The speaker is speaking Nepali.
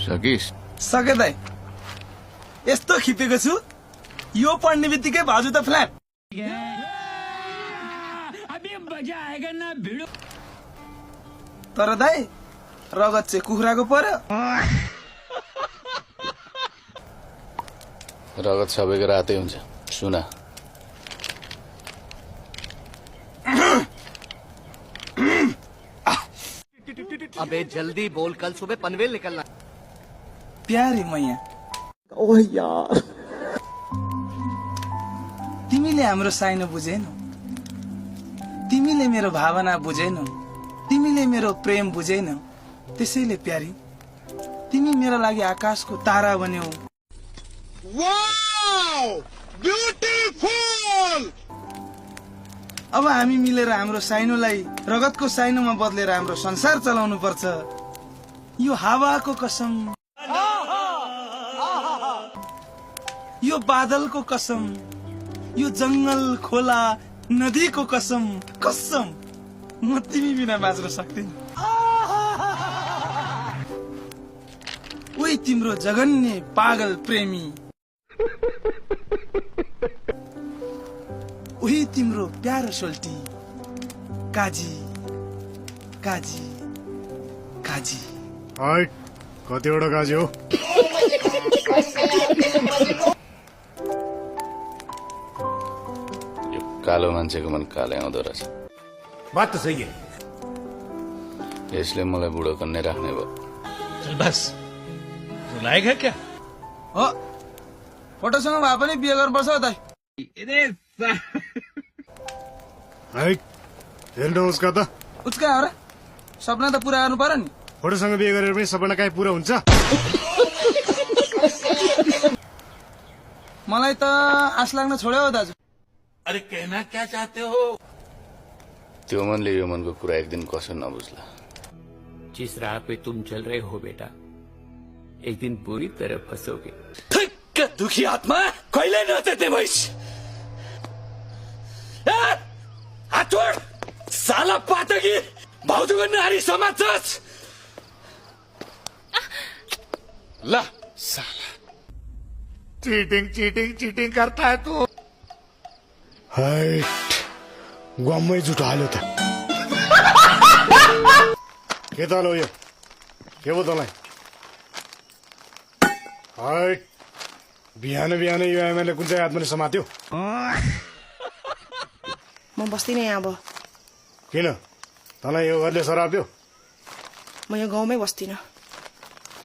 सकिस् सके दाइ यस्तो खिपेको छु यो पढ्ने बित्तिकै भाउजू त फ्ल्याट तर दाइ रगत चाहिँ कुखुराको पर्यो रगत सबैको रातै हुन्छ सुना अबे जल्दी बोल, कल सुबह पनवेल निकलना। प्यारी मैया ओह यार, तिमीले हाम्रो साइनो बुझेनौ, तिमीले मेरो भावना बुझेनौ, तिमीले मेरो प्रेम बुझेनौ, त्यसैले प्यारी तिमी मेरो लागि आकाशको तारा बन्यौ। Wow beautiful. अब हामी मिलेर हाम्रो साइनोलाई रगतको साइनोमा बदलेर हाम्रो संसार चलाउनु पर्छ। यो हावाको कसम, यो बादलको कसम, यो जंगल खोला नदीको कसम, कसम म तिमी बिना बाँच्न सक्दिन। ओइ तिम्रो जघन्य पागल प्रेमी, उही तिम्रो प्यारो सोल्टी काजी काजी काजी। कतिवटा काजी हो? यो कालो मान्छेको मन कालै आउँदो रहेछ। बात त सही है। यसले मलाई बुढो कन्ने राख्ने भयो। चल बस, लायक है क्या? हो फोटोसँग भए पनि बिहे गर्नुपर्छ हो दाइ। हेर्नु उसका त उसका हो र सपना त पुरा गर्नु पर्यो नि। फोटोसँग बिहे गरेर पनि सपना काहीँ पुरा हुन्छ? मलाई त आश लाग्न छोड्यो हो दाजु। अरे कहना क्या चाहते हो? त्यो मनले यो मनको कुरा एक दिन कसो नबुझ्ला। जिस राह पे तुम चल रहे हो बेटा, एक दिन बुरी तरह फंसोगे। दुखी आत्मा कहिले नचेते भइस। हात छोड साला पातकी, भाउजूको नारी समाज। ला साला चीटिंग चीटिंग चीटिंग करता है तू। गम्मै जुटो हाल्यो त के त हो यो? के भयो तँलाई? बिहान बिहान यो एमएलए कुन चाहिँ आत्माले समात्यो? म बस्दिनँ यहाँ अब। किन? तँलाई यो घरले सराप दियो? म यो गाउँमै बस्दिनँ।